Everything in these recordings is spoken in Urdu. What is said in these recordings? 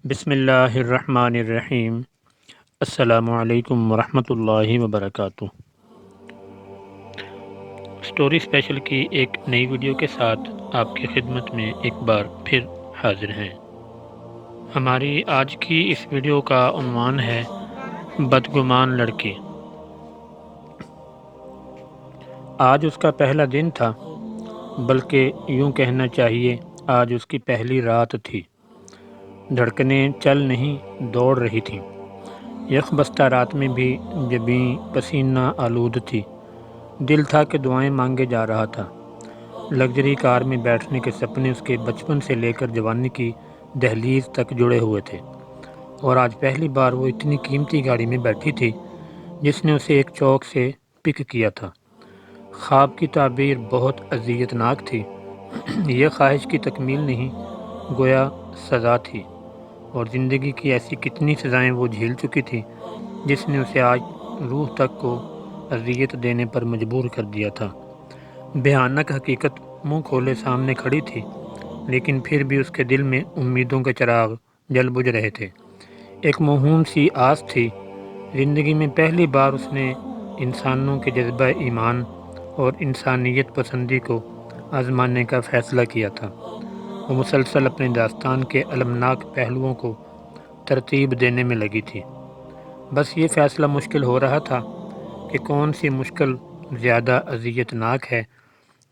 بسم اللہ الرحمن الرحیم۔ السلام علیکم ورحمۃ اللہ وبرکاتہ۔ سٹوری اسپیشل کی ایک نئی ویڈیو کے ساتھ آپ کی خدمت میں ایک بار پھر حاضر ہیں۔ ہماری آج کی اس ویڈیو کا عنوان ہے بدگمان لڑکی۔ آج اس کا پہلا دن تھا، بلکہ یوں کہنا چاہیے آج اس کی پہلی رات تھی۔ دھڑکنیں چل نہیں دوڑ رہی تھیں۔ یخ بستہ رات میں بھی جبیں پسینہ آلود تھی۔ دل تھا کہ دعائیں مانگے جا رہا تھا۔ لگژری کار میں بیٹھنے کے سپنے اس کے بچپن سے لے کر جوانی کی دہلیز تک جڑے ہوئے تھے، اور آج پہلی بار وہ اتنی قیمتی گاڑی میں بیٹھی تھی جس نے اسے ایک چوک سے پک کیا تھا۔ خواب کی تعبیر بہت اذیت ناک تھی۔ یہ خواہش کی تکمیل نہیں، گویا سزا تھی، اور زندگی کی ایسی کتنی سزائیں وہ جھیل چکی تھی جس نے اسے آج روح تک کو اذیت دینے پر مجبور کر دیا تھا۔ بھیانک حقیقت منہ کھولے سامنے کھڑی تھی، لیکن پھر بھی اس کے دل میں امیدوں کے چراغ جل بجھ رہے تھے۔ ایک موہوم سی آس تھی۔ زندگی میں پہلی بار اس نے انسانوں کے جذبہ ایمان اور انسانیت پسندی کو آزمانے کا فیصلہ کیا تھا۔ وہ مسلسل اپنے داستان کے المناک پہلوؤں کو ترتیب دینے میں لگی تھی۔ بس یہ فیصلہ مشکل ہو رہا تھا کہ کون سی مشکل زیادہ اذیت ناک ہے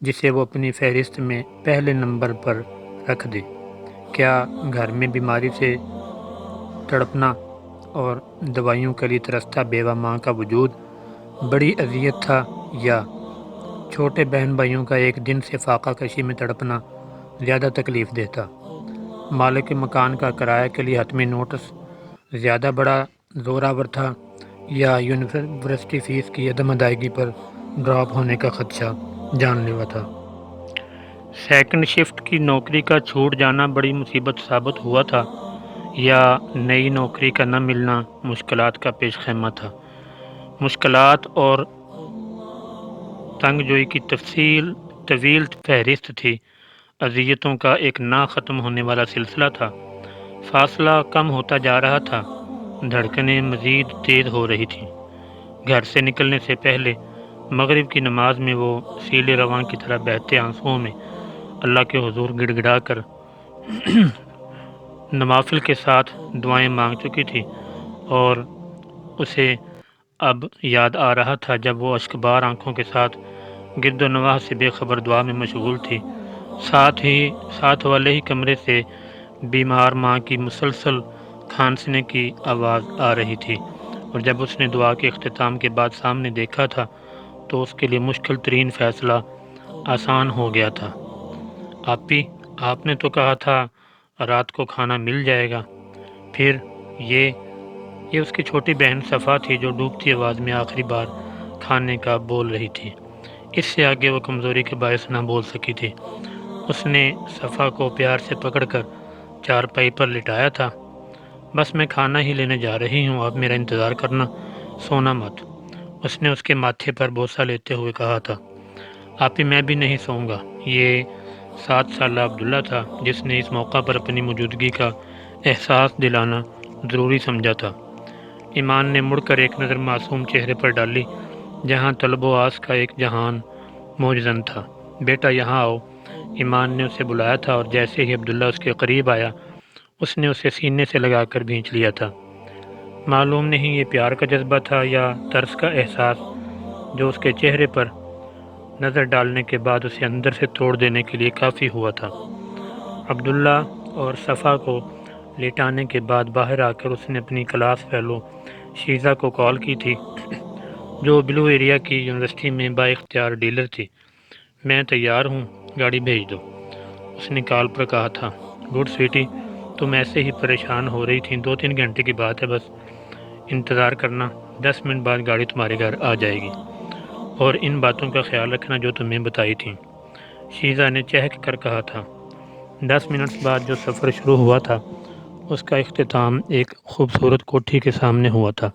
جسے وہ اپنی فہرست میں پہلے نمبر پر رکھ دے۔ کیا گھر میں بیماری سے تڑپنا اور دوائیوں کے لیے ترستا بیوہ ماں کا وجود بڑی اذیت تھا، یا چھوٹے بہن بھائیوں کا ایک دن سے فاقہ کشی میں تڑپنا زیادہ تکلیف دہ تھا؟ مالک مکان کا کرایہ کے لیے حتمی نوٹس زیادہ بڑا زوراور تھا، یا یونیورسٹی فیس کی عدم ادائیگی پر ڈراپ ہونے کا خدشہ جان لیوا تھا؟ سیکنڈ شفٹ کی نوکری کا چھوٹ جانا بڑی مصیبت ثابت ہوا تھا، یا نئی نوکری کا نہ ملنا مشکلات کا پیش خیمہ تھا؟ مشکلات اور تنگ جوئی کی طویل فہرست تھی۔ اذیتوں کا ایک نہ ختم ہونے والا سلسلہ تھا۔ فاصلہ کم ہوتا جا رہا تھا، دھڑکنیں مزید تیز ہو رہی تھیں۔ گھر سے نکلنے سے پہلے مغرب کی نماز میں وہ سیل رواں کی طرح بہتے آنسوؤں میں اللہ کے حضور گڑ گڑا کر نوافل کے ساتھ دعائیں مانگ چکی تھی، اور اسے اب یاد آ رہا تھا جب وہ اشکبار آنکھوں کے ساتھ گرد و نواح سے بے خبر دعا میں مشغول تھی۔ ساتھ والے ہی کمرے سے بیمار ماں کی مسلسل کھانسنے کی آواز آ رہی تھی، اور جب اس نے دعا کے اختتام کے بعد سامنے دیکھا تھا تو اس کے لیے مشکل ترین فیصلہ آسان ہو گیا تھا۔ آپی، آپ نے تو کہا تھا رات کو کھانا مل جائے گا۔ پھر یہ اس کی چھوٹی بہن صفا تھی جو ڈوبتی آواز میں آخری بار کھانے کا بول رہی تھی۔ اس سے آگے وہ کمزوری کے باعث نہ بول سکی تھی۔ اس نے صفا کو پیار سے پکڑ کر چارپائی پر لٹایا تھا۔ بس میں کھانا ہی لینے جا رہی ہوں، آپ میرا انتظار کرنا، سونا مت، اس نے اس کے ماتھے پر بوسہ لیتے ہوئے کہا تھا۔ آپی، میں بھی نہیں سوؤں گا۔ یہ 7 سالہ عبداللہ تھا جس نے اس موقع پر اپنی موجودگی کا احساس دلانا ضروری سمجھا تھا۔ ایمان نے مڑ کر ایک نظر معصوم چہرے پر ڈالی جہاں طلب و آس کا ایک جہان موجزن تھا۔ بیٹا یہاں آؤ، ایمان نے اسے بلایا تھا، اور جیسے ہی عبداللہ اس کے قریب آیا اس نے اسے سینے سے لگا کر بھینچ لیا تھا۔ معلوم نہیں یہ پیار کا جذبہ تھا یا ترس کا احساس جو اس کے چہرے پر نظر ڈالنے کے بعد اسے اندر سے توڑ دینے کے لیے کافی ہوا تھا۔ عبداللہ اور صفا کو لٹانے کے بعد باہر آ کر اس نے اپنی کلاس فیلو شیزہ کو کال کی تھی جو بلو ایریا کی یونیورسٹی میں با اختیار ڈیلر تھی۔ میں تیار ہوں، گاڑی بھیج دو، اس نے کال پر کہا تھا۔ گڈ سویٹی، تم ایسے ہی پریشان ہو رہی تھیں، 2-3 گھنٹے کی بات ہے، بس انتظار کرنا، 10 منٹ بعد گاڑی تمہارے گھر آ جائے گی، اور ان باتوں کا خیال رکھنا جو تمہیں بتائی تھیں، شیزہ نے چہک کر کہا تھا۔ 10 منٹ بعد جو سفر شروع ہوا تھا اس کا اختتام ایک خوبصورت کوٹھی کے سامنے ہوا تھا۔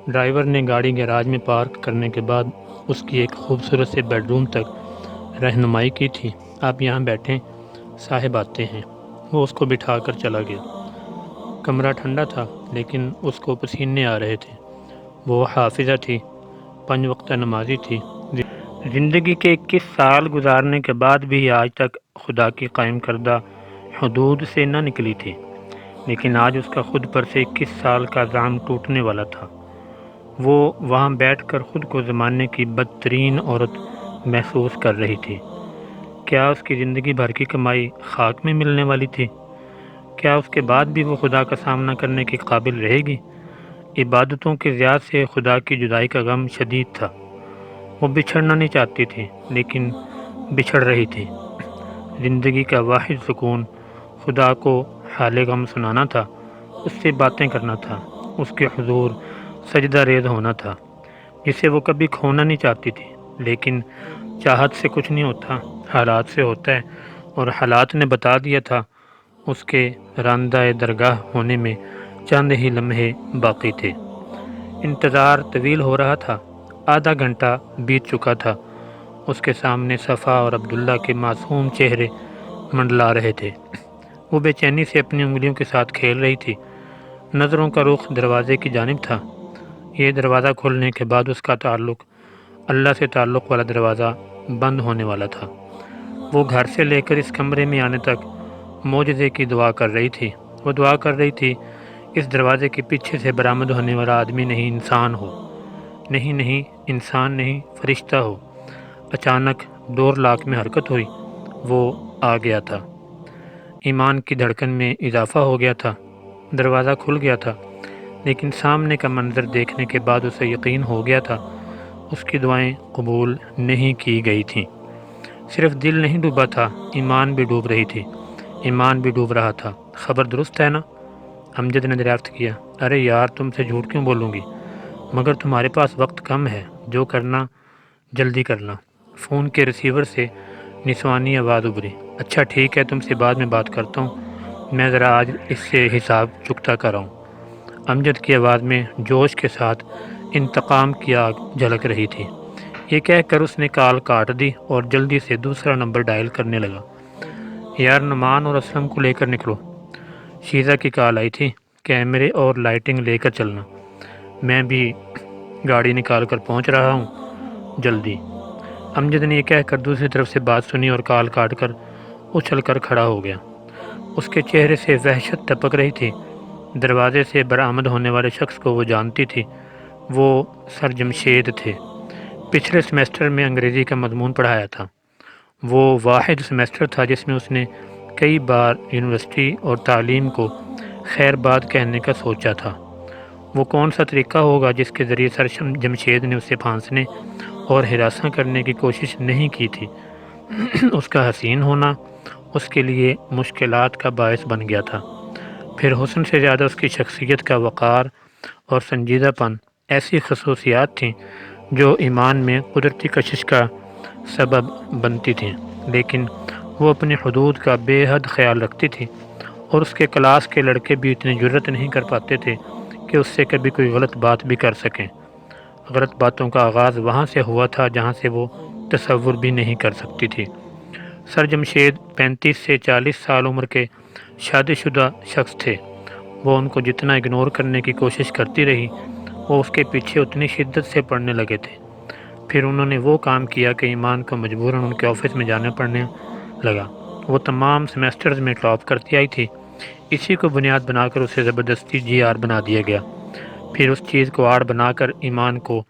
ڈرائیور نے گاڑی گیراج میں پارک کرنے کے بعد اس کی ایک خوبصورت سے بیڈ روم تک رہنمائی کی تھی۔ آپ یہاں بیٹھیں، صاحب آتے ہیں۔ وہ اس کو بٹھا کر چلا گیا۔ کمرہ ٹھنڈا تھا لیکن اس کو پسینے آ رہے تھے۔ وہ حافظہ تھی، 5 وقتہ نمازی تھی۔ زندگی کے 21 سال گزارنے کے بعد بھی آج تک خدا کی قائم کردہ حدود سے نہ نکلی تھی، لیکن آج اس کا خود پر سے 21 سال کا زعم ٹوٹنے والا تھا۔ وہ وہاں بیٹھ کر خود کو زمانے کی بدترین عورت محسوس کر رہی تھی۔ کیا اس کی زندگی بھر کی کمائی خاک میں ملنے والی تھی؟ کیا اس کے بعد بھی وہ خدا کا سامنا کرنے کے قابل رہے گی؟ عبادتوں کے ضیاع سے خدا کی جدائی کا غم شدید تھا۔ وہ بچھڑنا نہیں چاہتی تھی لیکن بچھڑ رہی تھی۔ زندگی کا واحد سکون خدا کو حال غم سنانا تھا، اس سے باتیں کرنا تھا، اس کے حضور سجدہ ریز ہونا تھا، جسے وہ کبھی کھونا نہیں چاہتی تھی۔ لیکن چاہت سے کچھ نہیں ہوتا، حالات سے ہوتا ہے، اور حالات نے بتا دیا تھا اس کے راندہ درگاہ ہونے میں چند ہی لمحے باقی تھے۔ انتظار طویل ہو رہا تھا، آدھا گھنٹہ بیت چکا تھا۔ اس کے سامنے صفا اور عبداللہ کے معصوم چہرے منڈلا رہے تھے۔ وہ بے چینی سے اپنی انگلیوں کے ساتھ کھیل رہی تھی۔ نظروں کا رخ دروازے کی جانب تھا۔ یہ دروازہ کھولنے کے بعد اس کا تعلق اللہ سے تعلق والا دروازہ بند ہونے والا تھا۔ وہ گھر سے لے کر اس کمرے میں آنے تک معجزے کی دعا کر رہی تھی۔ وہ دعا کر رہی تھی، اس دروازے کے پیچھے سے برآمد ہونے والا آدمی نہیں، انسان ہو۔ نہیں، انسان نہیں، فرشتہ ہو۔ اچانک ڈور لاک میں حرکت ہوئی۔ وہ آ گیا تھا۔ ایمان کی دھڑکن میں اضافہ ہو گیا تھا۔ دروازہ کھل گیا تھا، لیکن سامنے کا منظر دیکھنے کے بعد اسے یقین ہو گیا تھا اس کی دعائیں قبول نہیں کی گئی تھیں۔ صرف دل نہیں ڈوبا تھا، ایمان بھی ڈوب رہی تھی، ایمان بھی ڈوب رہا تھا۔ خبر درست ہے نا؟ امجد نے دریافت کیا۔ ارے یار، تم سے جھوٹ کیوں بولوں گی؟ مگر تمہارے پاس وقت کم ہے، جو کرنا جلدی کرنا۔ فون کے ریسیور سے نسوانی آواز ابھری۔ اچھا ٹھیک ہے، تم سے بعد میں بات کرتا ہوں، میں ذرا آج اس سے حساب چکتا کر رہا ہوں۔ امجد کی آواز میں جوش کے ساتھ انتقام کی آگ جھلک رہی تھی۔ یہ کہہ کر اس نے کال کاٹ دی اور جلدی سے دوسرا نمبر ڈائل کرنے لگا۔ یار، نعمان اور اسلم کو لے کر نکلو، شیزہ کی کال آئی تھی، کیمرے اور لائٹنگ لے کر چلنا، میں بھی گاڑی نکال کر پہنچ رہا ہوں، جلدی۔ امجد نے یہ کہہ کر دوسری طرف سے بات سنی اور کال کاٹ کر اچھل کر کھڑا ہو گیا۔ اس کے چہرے سے وحشت ٹپک رہی تھی۔ دروازے سے برآمد ہونے والے شخص کو وہ جانتی تھی، وہ سر جمشید تھے۔ پچھلے سیمسٹر میں انگریزی کا مضمون پڑھایا تھا۔ وہ واحد سیمسٹر تھا جس میں اس نے کئی بار یونیورسٹی اور تعلیم کو خیر باد کہنے کا سوچا تھا۔ وہ کون سا طریقہ ہوگا جس کے ذریعے سر جمشید نے اسے پھانسنے اور ہراساں کرنے کی کوشش نہیں کی تھی؟ اس کا حسین ہونا اس کے لیے مشکلات کا باعث بن گیا تھا۔ پھر حسن سے زیادہ اس کی شخصیت کا وقار اور سنجیدہ پن ایسی خصوصیات تھیں جو ایمان میں قدرتی کشش کا سبب بنتی تھیں، لیکن وہ اپنی حدود کا بے حد خیال رکھتی تھی، اور اس کے کلاس کے لڑکے بھی اتنی جرأت نہیں کر پاتے تھے کہ اس سے کبھی کوئی غلط بات بھی کر سکیں۔ غلط باتوں کا آغاز وہاں سے ہوا تھا جہاں سے وہ تصور بھی نہیں کر سکتی تھی۔ سر جمشید 35 سے 40 سال عمر کے شادی شدہ شخص تھے۔ وہ ان کو جتنا اگنور کرنے کی کوشش کرتی رہی، وہ اس کے پیچھے اتنی شدت سے پڑنے لگے تھے۔ پھر انہوں نے وہ کام کیا کہ ایمان کو مجبوراً ان کے آفس میں جانا پڑنے لگا۔ وہ تمام سیمسٹرز میں ٹاپ کرتی آئی تھی۔ اسی کو بنیاد بنا کر اسے زبردستی جی آر بنا دیا گیا۔ پھر اس چیز کو آڑ بنا کر ایمان کو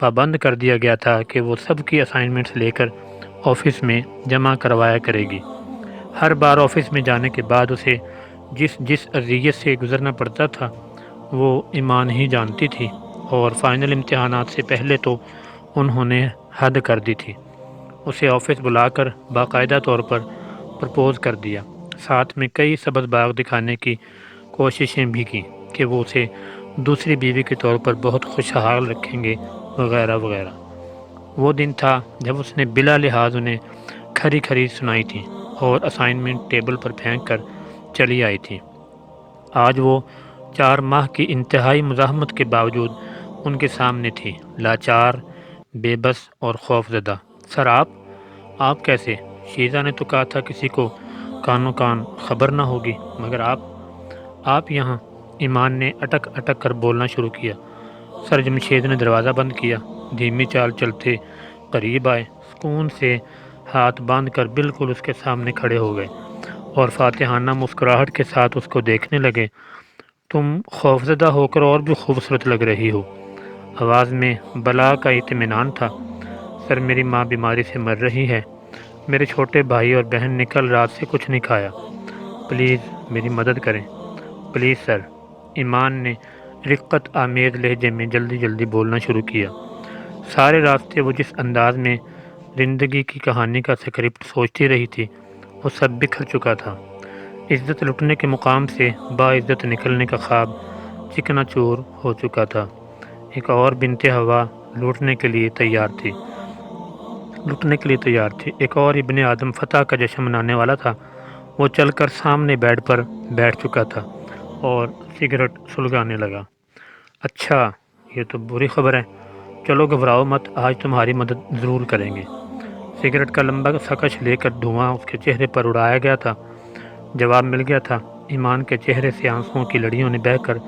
پابند کر دیا گیا تھا کہ وہ سب کی اسائنمنٹس لے کر آفس میں جمع کروایا کرے گی۔ ہر بار آفس میں جانے کے بعد اسے جس اذیت سے گزرنا پڑتا تھا وہ ایمان ہی جانتی تھی، اور فائنل امتحانات سے پہلے تو انہوں نے حد کر دی تھی۔ اسے آفس بلا کر باقاعدہ طور پر پرپوز کر دیا، ساتھ میں کئی سبز باغ دکھانے کی کوششیں بھی کی کہ وہ اسے دوسری بیوی کے طور پر بہت خوشحال رکھیں گے، وغیرہ وغیرہ۔ وہ دن تھا جب اس نے بلا لحاظ انہیں کھری کھری سنائی تھی اور اسائنمنٹ ٹیبل پر پھینک کر چلی آئی تھی۔ آج وہ 4 ماہ کی انتہائی مزاحمت کے باوجود ان کے سامنے تھی، لاچار، بے بس اور خوف زدہ۔ سر، آپ کیسے؟ شیزہ نے تو کہا تھا کسی کو کانوں کان خبر نہ ہوگی، مگر آپ یہاں؟ ایمان نے اٹک اٹک کر بولنا شروع کیا۔ سر جمشید نے دروازہ بند کیا، دھیمی چال چلتے قریب آئے، سکون سے ہاتھ باندھ کر بالکل اس کے سامنے کھڑے ہو گئے اور فاتحانہ مسکراہٹ کے ساتھ اس کو دیکھنے لگے۔ تم خوفزدہ ہو کر اور بھی خوبصورت لگ رہی ہو۔ آواز میں بلا کا اطمینان تھا۔ سر میری ماں بیماری سے مر رہی ہے، میرے چھوٹے بھائی اور بہن نے کل رات سے کچھ نہیں کھایا، پلیز میری مدد کریں، پلیز سر۔ ایمان نے رقت آمیز لہجے میں جلدی جلدی بولنا شروع کیا۔ سارے راستے وہ جس انداز میں زندگی کی کہانی کا سکرپٹ سوچتی رہی تھی وہ سب بکھر چکا تھا۔ عزت لٹنے کے مقام سے باعزت نکلنے کا خواب چکنا چور ہو چکا تھا۔ ایک اور بنت ہوا لوٹنے کے لیے تیار تھی۔ ایک اور ابن آدم فتح کا جشن منانے والا تھا۔ وہ چل کر سامنے بیڈ پر بیٹھ چکا تھا اور سگریٹ سلگانے لگا۔ اچھا، یہ تو بری خبر ہے، چلو گھبراؤ مت، آج تمہاری مدد ضرور کریں گے۔ سگریٹ کا لمبا سا کش لے کر دھواں اس کے چہرے پر اڑایا گیا تھا۔ جواب مل گیا تھا۔ ایمان کے چہرے سے آنسوؤں کی لڑیوں نے بہہ کر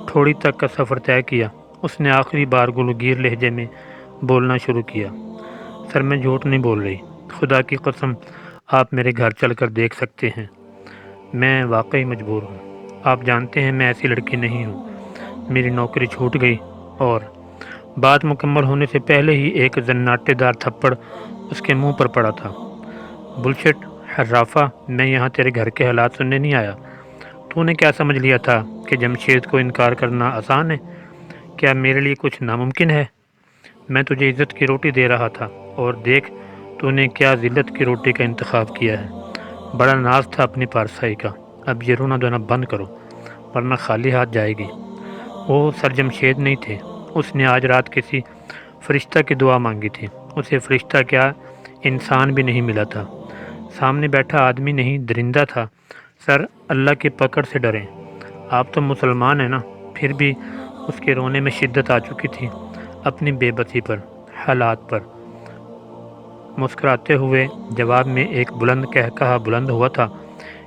تھوڑی تک کا سفر طے کیا۔ اس نے آخری بار گلوگیر لہجے میں بولنا شروع کیا۔ سر میں جھوٹ نہیں بول رہی، خدا کی قسم آپ میرے گھر چل کر دیکھ سکتے ہیں، میں واقعی مجبور ہوں۔ آپ جانتے ہیں میں ایسی لڑکی نہیں ہوں، میری نوکری چھوٹ گئی۔ اور بات مکمل ہونے سے پہلے ہی ایک زناٹے دار تھپڑ اس کے منہ پر پڑا تھا۔ بلشٹ حرافہ، میں یہاں تیرے گھر کے حالات سننے نہیں آیا۔ تو نے کیا سمجھ لیا تھا کہ جمشید کو انکار کرنا آسان ہے؟ کیا میرے لیے کچھ ناممکن ہے؟ میں تجھے عزت کی روٹی دے رہا تھا اور دیکھ تو نے کیا ذلت کی روٹی کا انتخاب کیا ہے۔ بڑا ناز تھا اپنی پارسائی کا، اب یہ رونا دھونا بند کرو ورنہ خالی ہاتھ جائے گی۔ وہ سر جمشید نہیں تھے، اس نے آج رات کسی فرشتہ کی دعا مانگی تھی۔ اسے فرشتہ کیا انسان بھی نہیں ملا تھا، سامنے بیٹھا آدمی نہیں درندہ تھا۔ سر اللہ کی پکڑ سے ڈریں، آپ تو مسلمان ہیں نا؟ پھر بھی اس کے رونے میں شدت آ چکی تھی، اپنی بے بسی پر، حالات پر۔ مسکراتے ہوئے جواب میں ایک بلند کہا بلند ہوا تھا،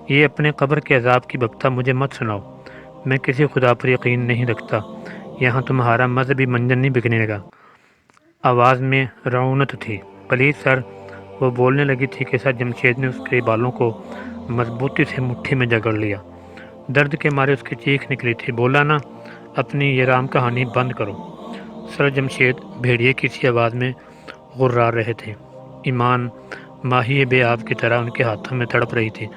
یہ اپنے قبر کے عذاب کی بکتا مجھے مت سناؤ، میں کسی خدا پر یقین نہیں رکھتا، یہاں تمہارا مذہبی منجن نہیں بکنے لگا۔ آواز میں رعونت تھی۔ پلیز سر، وہ بولنے لگی تھی کہ سر جمشید نے اس کے بالوں کو مضبوطی سے مٹھی میں جکڑ لیا۔ درد کے مارے اس کی چیخ نکلی تھی۔ بولا نا، اپنی یہ رام کہانی بند کرو۔ سر جمشید بھیڑیے کی سی آواز میں غرار رہے تھے۔ ایمان ماہی بے آب کی طرح ان کے ہاتھوں میں تڑپ رہی تھی۔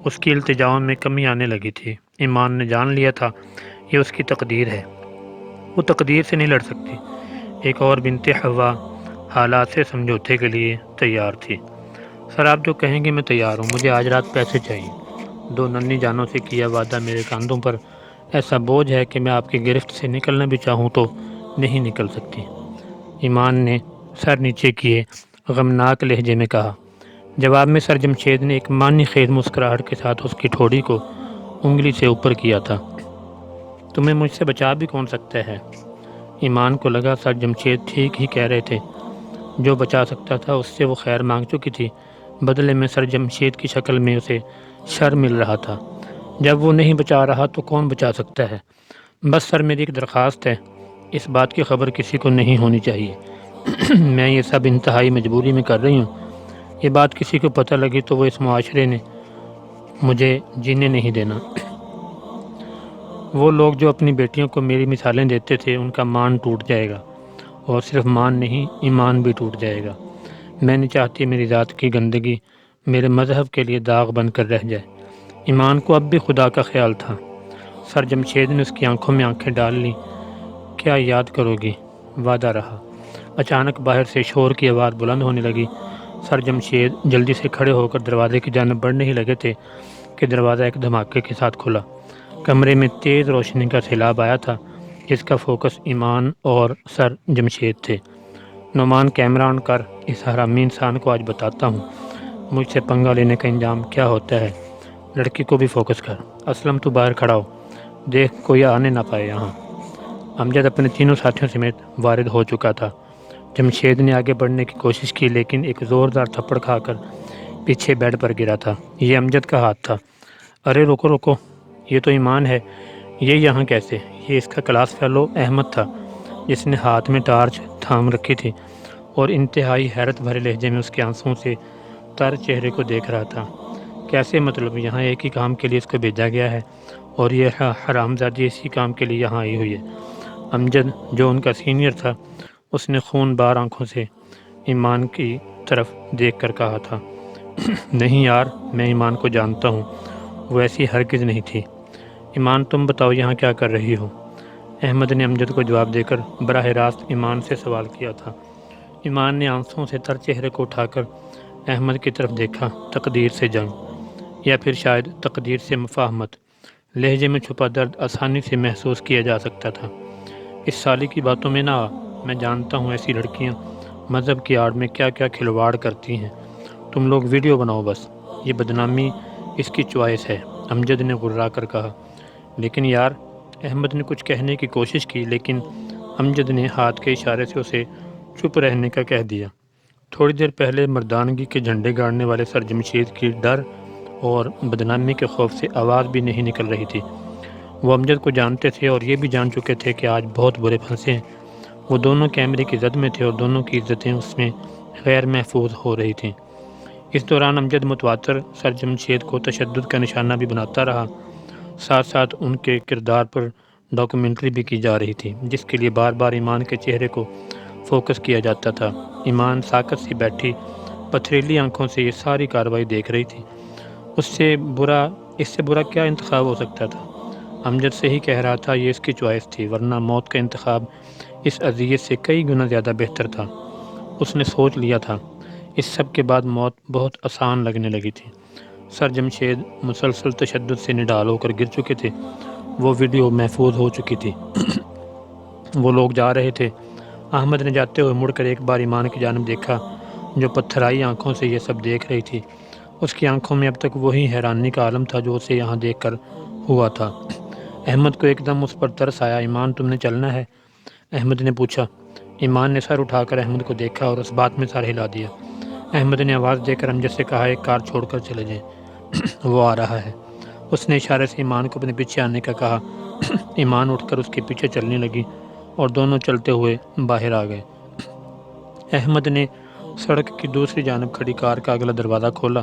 اس کی التجاؤں میں کمی آنے لگی تھی۔ ایمان نے جان لیا تھا یہ اس کی تقدیر ہے، وہ تقدیر سے نہیں لڑ سکتی۔ ایک اور بنت حوا حالات سے سمجھوتے کے لیے تیار تھی۔ سر آپ جو کہیں گے میں تیار ہوں، مجھے آج رات پیسے چاہیے۔ دو ننھی جانوں سے کیا وعدہ میرے کاندھوں پر ایسا بوجھ ہے کہ میں آپ کی گرفت سے نکلنا بھی چاہوں تو نہیں نکل سکتی۔ ایمان نے سر نیچے کیے غمناک لہجے میں کہا۔ جواب میں سر جمشید نے ایک معنی خیز مسکراہٹ کے ساتھ اس کی ٹھوڑی کو انگلی سے اوپر کیا تھا۔ تمہیں مجھ سے بچا بھی کون سکتا ہے؟ ایمان کو لگا سر جمشید ٹھیک ہی کہہ رہے تھے، جو بچا سکتا تھا اس سے وہ خیر مانگ چکی تھی، بدلے میں سر جمشید کی شکل میں اسے شر مل رہا تھا۔ جب وہ نہیں بچا رہا تو کون بچا سکتا ہے؟ بس سر میری ایک درخواست ہے، اس بات کی خبر کسی کو نہیں ہونی چاہیے۔ میں یہ سب انتہائی مجبوری میں کر رہی ہوں، یہ بات کسی کو پتہ لگی تو وہ اس معاشرے نے مجھے جینے نہیں دینا۔ وہ لوگ جو اپنی بیٹیوں کو میری مثالیں دیتے تھے ان کا مان ٹوٹ جائے گا، اور صرف مان نہیں ایمان بھی ٹوٹ جائے گا۔ میں نہیں چاہتی میری ذات کی گندگی میرے مذہب کے لیے داغ بن کر رہ جائے۔ ایمان کو اب بھی خدا کا خیال تھا۔ سر جمشید نے اس کی آنکھوں میں آنکھیں ڈال لیں۔ کیا یاد کرو گی؟ وعدہ رہا۔ اچانک باہر سے شور کی آواز بلند ہونے لگی۔ سر جمشید جلدی سے کھڑے ہو کر دروازے کی جانب بڑھنے ہی لگے تھے کہ دروازہ ایک دھماکے کے ساتھ کھلا۔ کمرے میں تیز روشنی کا سیلاب آیا تھا، جس کا فوکس ایمان اور سر جمشید تھے۔ نعمان کیمرہ آن کر، اس حرامی انسان کو آج بتاتا ہوں مجھ سے پنگا لینے کا انجام کیا ہوتا ہے۔ لڑکی کو بھی فوکس کر۔ اسلم تو باہر کھڑا ہو، دیکھ کوئی آنے نہ پائے یہاں۔ امجد اپنے تینوں ساتھیوں سمیت وارد ہو چکا تھا۔ جمشید نے آگے بڑھنے کی کوشش کی لیکن ایک زوردار تھپڑ کھا کر پیچھے بیڈ پر گرا تھا۔ یہ امجد کا ہاتھ تھا۔ ارے رکو رکو، یہ تو ایمان ہے، یہ یہاں کیسے؟ یہ اس کا کلاس فیلو احمد تھا، جس نے ہاتھ میں ٹارچ تھام رکھی تھی اور انتہائی حیرت بھرے لہجے میں اس کے آنسوؤں سے تر چہرے کو دیکھ رہا تھا۔ کیسے مطلب؟ یہاں ایک ہی کام کے لیے اس کو بھیجا گیا ہے اور یہ حرامزادی اسی کام کے لیے یہاں آئی ہوئی ہے۔ امجد جو ان کا سینئر تھا، اس نے خون بار آنکھوں سے ایمان کی طرف دیکھ کر کہا تھا، نہیں یار، میں ایمان کو جانتا ہوں، وہ ایسی ہرگز نہیں تھی۔ ایمان تم بتاؤ یہاں کیا کر رہی ہو؟ احمد نے امجد کو جواب دے کر براہ راست ایمان سے سوال کیا تھا۔ ایمان نے آنسوؤں سے تر چہرے کو اٹھا کر احمد کی طرف دیکھا۔ تقدیر سے جنگ، یا پھر شاید تقدیر سے مفاہمت۔ لہجے میں چھپا درد آسانی سے محسوس کیا جا سکتا تھا۔ اس سالی کی باتوں میں نہ آ، میں جانتا ہوں ایسی لڑکیاں مذہب کی آڑ میں کیا کیا کھلواڑ کرتی ہیں۔ تم لوگ ویڈیو بناؤ بس، یہ بدنامی اس کی چوائس ہے، امجد نے غرا کر کہا۔ لیکن یار، احمد نے کچھ کہنے کی کوشش کی، لیکن امجد نے ہاتھ کے اشارے سے اسے چپ رہنے کا کہہ دیا۔ تھوڑی دیر پہلے مردانگی کے جھنڈے گاڑنے والے سر جمشید کی ڈر اور بدنامی کے خوف سے آواز بھی نہیں نکل رہی تھی۔ وہ امجد کو جانتے تھے اور یہ بھی جان چکے تھے کہ آج بہت برے پھنسے ہیں۔ وہ دونوں کیمرے کی زد میں تھے اور دونوں کی عزتیں اس میں غیر محفوظ ہو رہی تھیں۔ اس دوران امجد متواتر سر جمشید کو تشدد کا نشانہ بھی بناتا رہا، ساتھ ساتھ ان کے کردار پر ڈاکومنٹری بھی کی جا رہی تھی، جس کے لیے بار بار ایمان کے چہرے کو فوکس کیا جاتا تھا۔ ایمان ساکت سی بیٹھی پتھریلی آنکھوں سے یہ ساری کارروائی دیکھ رہی تھی۔ اس سے برا کیا انتخاب ہو سکتا تھا؟ امجد سے ہی کہہ رہا تھا، یہ اس کی چوائس تھی، ورنہ موت کا انتخاب اس اذیت سے کئی گنا زیادہ بہتر تھا۔ اس نے سوچ لیا تھا۔ اس سب کے بعد موت بہت آسان لگنے لگی تھی۔ سر جمشید مسلسل تشدد سے نڈال ہو کر گر چکے تھے۔ وہ ویڈیو محفوظ ہو چکی تھی۔ وہ لوگ جا رہے تھے۔ احمد نے جاتے ہوئے مڑ کر ایک بار ایمان کی جانب دیکھا، جو پتھرائی آنکھوں سے یہ سب دیکھ رہی تھی۔ اس کی آنکھوں میں اب تک وہی حیرانی کا عالم تھا جو اسے یہاں دیکھ کر ہوا تھا۔ احمد کو ایک دم اس پر ترس آیا۔ ایمان، تم نے چلنا ہے؟ احمد نے پوچھا۔ ایمان نے سر اٹھا کر احمد کو دیکھا اور اس بات میں سر ہلا دیا۔ احمد نے آواز دے کر امجد سے کہا، ایک کار چھوڑ کر چلے جائیں، وہ آ رہا ہے۔ اس نے اشارے سے ایمان کو اپنے پیچھے آنے کا کہا۔ ایمان اٹھ کر اس کے پیچھے چلنے لگی اور دونوں چلتے ہوئے باہر آ گئے۔ احمد نے سڑک کی دوسری جانب کھڑی کار کا اگلا دروازہ کھولا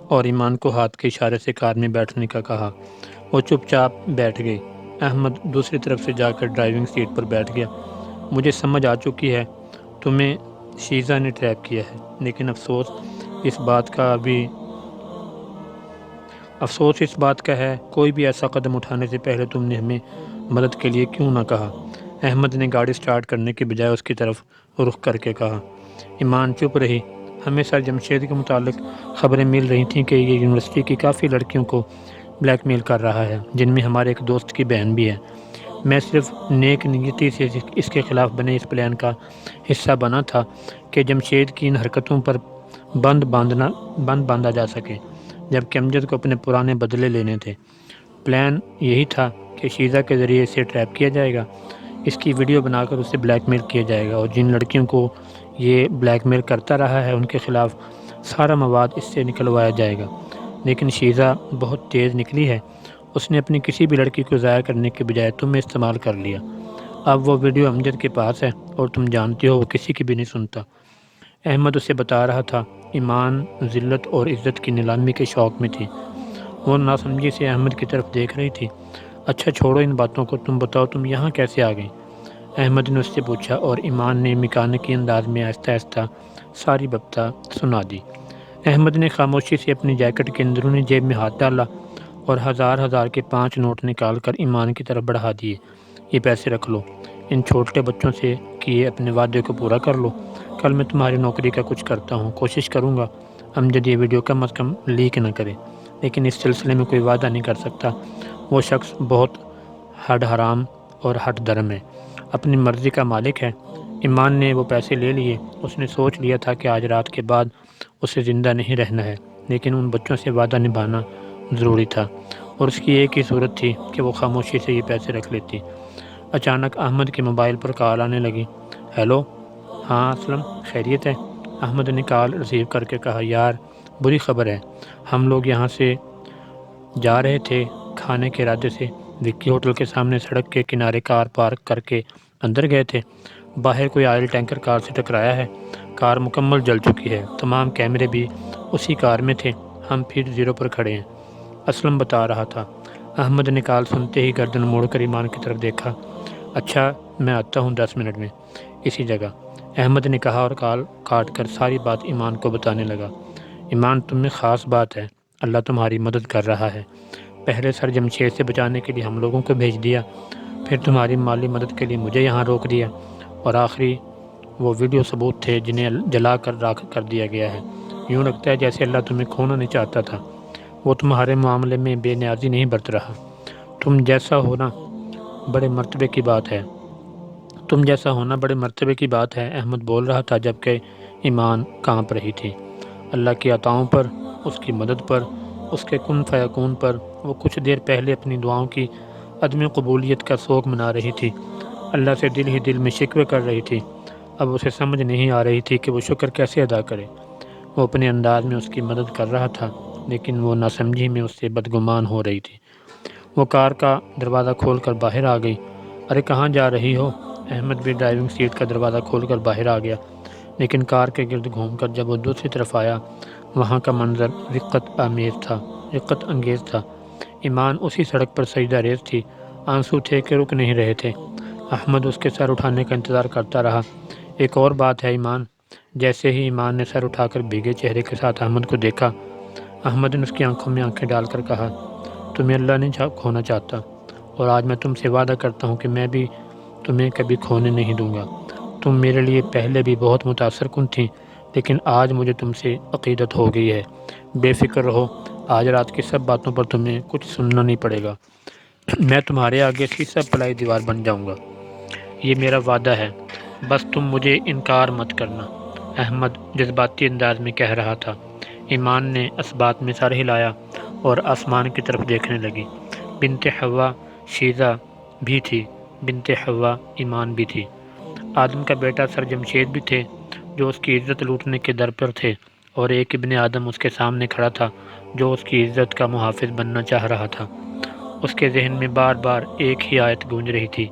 اور ایمان کو ہاتھ کے اشارے سے کار میں بیٹھنے کا کہا۔ وہ چپ چاپ بیٹھ گئی۔ احمد دوسری طرف سے جا کر ڈرائیونگ سیٹ پر بیٹھ گیا۔ مجھے سمجھ آ چکی ہے، تمہیں شیزہ نے ٹریپ کیا ہے، لیکن افسوس اس بات کا ہے، کوئی بھی ایسا قدم اٹھانے سے پہلے تم نے ہمیں مدد کے لیے کیوں نہ کہا؟ احمد نے گاڑی سٹارٹ کرنے کے بجائے اس کی طرف رخ کر کے کہا۔ ایمان چپ رہی۔ ہمیں سر جمشید کے متعلق خبریں مل رہی تھیں کہ یہ یونیورسٹی کی کافی لڑکیوں کو بلیک میل کر رہا ہے، جن میں ہمارے ایک دوست کی بہن بھی ہے۔ میں صرف نیک نیتی سے اس کے خلاف بنے اس پلان کا حصہ بنا تھا کہ جمشید کی ان حرکتوں پر بند باندھا جا سکے، جبکہ امجد کو اپنے پرانے بدلے لینے تھے۔ پلان یہی تھا کہ شیزہ کے ذریعے اسے ٹریپ کیا جائے گا، اس کی ویڈیو بنا کر اسے بلیک میل کیا جائے گا، اور جن لڑکیوں کو یہ بلیک میل کرتا رہا ہے ان کے خلاف سارا مواد اس سے نکلوایا جائے گا۔ لیکن شیزہ بہت تیز نکلی ہے، اس نے اپنی کسی بھی لڑکی کو ضائع کرنے کے بجائے تمہیں استعمال کر لیا۔ اب وہ ویڈیو امجد کے پاس ہے اور تم جانتی ہو وہ کسی کی بھی نہیں سنتا۔ احمد اسے بتا رہا تھا۔ ایمان ذلت اور عزت کی نیلامی کے شوق میں تھی۔ وہ ناسمجھی سے احمد کی طرف دیکھ رہی تھی۔ اچھا چھوڑو ان باتوں کو، تم بتاؤ تم یہاں کیسے آ گئی؟ احمد نے اس سے پوچھا، اور ایمان نے میکانکی انداز میں آہستہ آہستہ ساری بابتہ سنا دی۔ احمد نے خاموشی سے اپنی جیکٹ کے اندرونی جیب میں ہاتھ ڈالا اور ہزار کے 5 نوٹ نکال کر ایمان کی طرف بڑھا دیے۔ یہ پیسے رکھ لو، ان چھوٹے بچوں سے کیے اپنے وعدے کو پورا کر لو۔ کل میں تمہاری نوکری کا کچھ کرتا ہوں، کوشش کروں گا امجد یہ ویڈیو کم از کم لیک نہ کرے، لیکن اس سلسلے میں کوئی وعدہ نہیں کر سکتا۔ وہ شخص بہت ہڈ حرام اور ہٹ درم ہے، اپنی مرضی کا مالک ہے۔ ایمان نے وہ پیسے لے لیے۔ اس نے سوچ لیا تھا کہ آج رات کے بعد اسے زندہ نہیں رہنا ہے، لیکن ان بچوں سے وعدہ نبھانا ضروری تھا، اور اس کی ایک ہی صورت تھی کہ وہ خاموشی سے یہ پیسے رکھ لیتی۔ اچانک احمد کے موبائل پر کال آنے لگی۔ ہیلو، ہاں اسلم، خیریت ہے؟ احمد نے کال ریسیو کر کے کہا، یار بری خبر ہے، ہم لوگ یہاں سے جا رہے تھے کھانے کے ارادے سے، وکی ہوٹل کے سامنے سڑک کے کنارے کار پارک کر کے اندر گئے تھے۔ باہر کوئی آئل ٹینکر کار سے ٹکرایا ہے۔ کار مکمل جل چکی ہے، تمام کیمرے بھی اسی کار میں تھے۔ ہم پھر زیرو پر کھڑے ہیں، اسلم بتا رہا تھا۔ احمد نے کال سنتے ہی گردن موڑ کر ایمان کی طرف دیکھا۔ اچھا میں آتا ہوں 10 منٹ میں اسی جگہ، احمد نے کہا اور کال کاٹ کر ساری بات ایمان کو بتانے لگا۔ ایمان تم میں خاص بات ہے، اللہ تمہاری مدد کر رہا ہے۔ پہلے سر جمشید سے بچانے کے لیے ہم لوگوں کو بھیج دیا، پھر تمہاری مالی مدد کے لیے مجھے یہاں روک دیا، اور آخری وہ ویڈیو ثبوت تھے جنہیں جلا کر راکھ کر دیا گیا ہے۔ یوں لگتا ہے جیسے اللہ تمہیں کھونا نہیں چاہتا تھا، وہ تمہارے معاملے میں بے نیازی نہیں برت رہا۔ تم جیسا ہونا بڑے مرتبے کی بات ہے، احمد بول رہا تھا جبکہ ایمان کانپ رہی تھی۔ اللہ کی عطاؤں پر، اس کی مدد پر، اس کے کن فیکون پر وہ کچھ دیر پہلے اپنی دعاؤں کی عدم قبولیت کا سوگ منا رہی تھی، اللہ سے دل ہی دل میں شکوے کر رہی تھی۔ اب اسے سمجھ نہیں آ رہی تھی کہ وہ شکر کیسے ادا کرے۔ وہ اپنے انداز میں اس کی مدد کر رہا تھا، لیکن وہ ناسمجھی میں اس سے بدگمان ہو رہی تھی۔ وہ کار کا دروازہ کھول کر باہر آ گئی۔ ارے کہاں جا رہی ہو؟ احمد بھی ڈرائیونگ سیٹ کا دروازہ کھول کر باہر آ گیا، لیکن کار کے گرد گھوم کر جب وہ دوسری طرف آیا، وہاں کا منظر رقت انگیز تھا۔ ایمان اسی سڑک پر سجدہ ریز تھی، آنسو تھے کہ رک نہیں رہے تھے۔ احمد اس کے سر اٹھانے کا انتظار کرتا رہا۔ ایک اور بات ہے ایمان۔ جیسے ہی ایمان نے سر اٹھا کر بھیگے چہرے کے ساتھ احمد کو دیکھا، احمد نے اس کی آنکھوں میں آنکھیں ڈال کر کہا، تمہیں اللہ نہیں کھونا چاہتا، اور آج میں تم سے وعدہ کرتا ہوں کہ میں بھی تمہیں کبھی کھونے نہیں دوں گا۔ تم میرے لیے پہلے بھی بہت متاثر کن تھیں، لیکن آج مجھے تم سے عقیدت ہو گئی ہے۔ بے فکر رہو، آج رات کی سب باتوں پر تمہیں کچھ سننا نہیں پڑے گا۔ میں تمہارے آگے سیسا پلائی دیوار بن جاؤں گا، یہ میرا وعدہ ہے، بس تم مجھے انکار مت کرنا، احمد جذباتی انداز میں کہہ رہا تھا۔ ایمان نے اس بات میں سر ہلایا اور آسمان کی طرف دیکھنے لگی۔ بنت حوا شیزہ بھی تھی، بنت حوا ایمان بھی تھی، آدم کا بیٹا سر جمشید بھی تھے جو اس کی عزت لوٹنے کے در پر تھے، اور ایک ابن آدم اس کے سامنے کھڑا تھا جو اس کی عزت کا محافظ بننا چاہ رہا تھا۔ اس کے ذہن میں بار بار ایک ہی آیت گونج رہی تھی،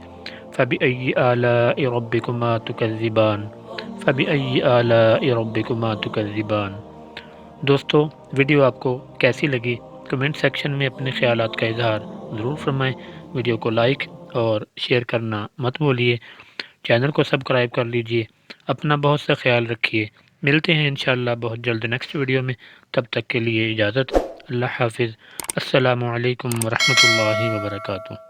فَبِأَيِّ آلَاءِ رَبِّكُمَا تُكَذِّبَانِ فَبِأَيِّ آلَاءِ رَبِّكُمَا تُكَذِّبَانِ۔ دوستو، ویڈیو آپ کو کیسی لگی؟ کمنٹ سیکشن میں اپنے خیالات کا اظہار ضرور فرمائیں۔ ویڈیو کو لائک اور شیئر کرنا مت بھولیے، چینل کو سبسکرائب کر لیجئے۔ اپنا بہت سا خیال رکھیے، ملتے ہیں انشاءاللہ بہت جلد نیکسٹ ویڈیو میں۔ تب تک کے لیے اجازت، اللہ حافظ، السلام علیکم ورحمۃ اللہ وبرکاتہ۔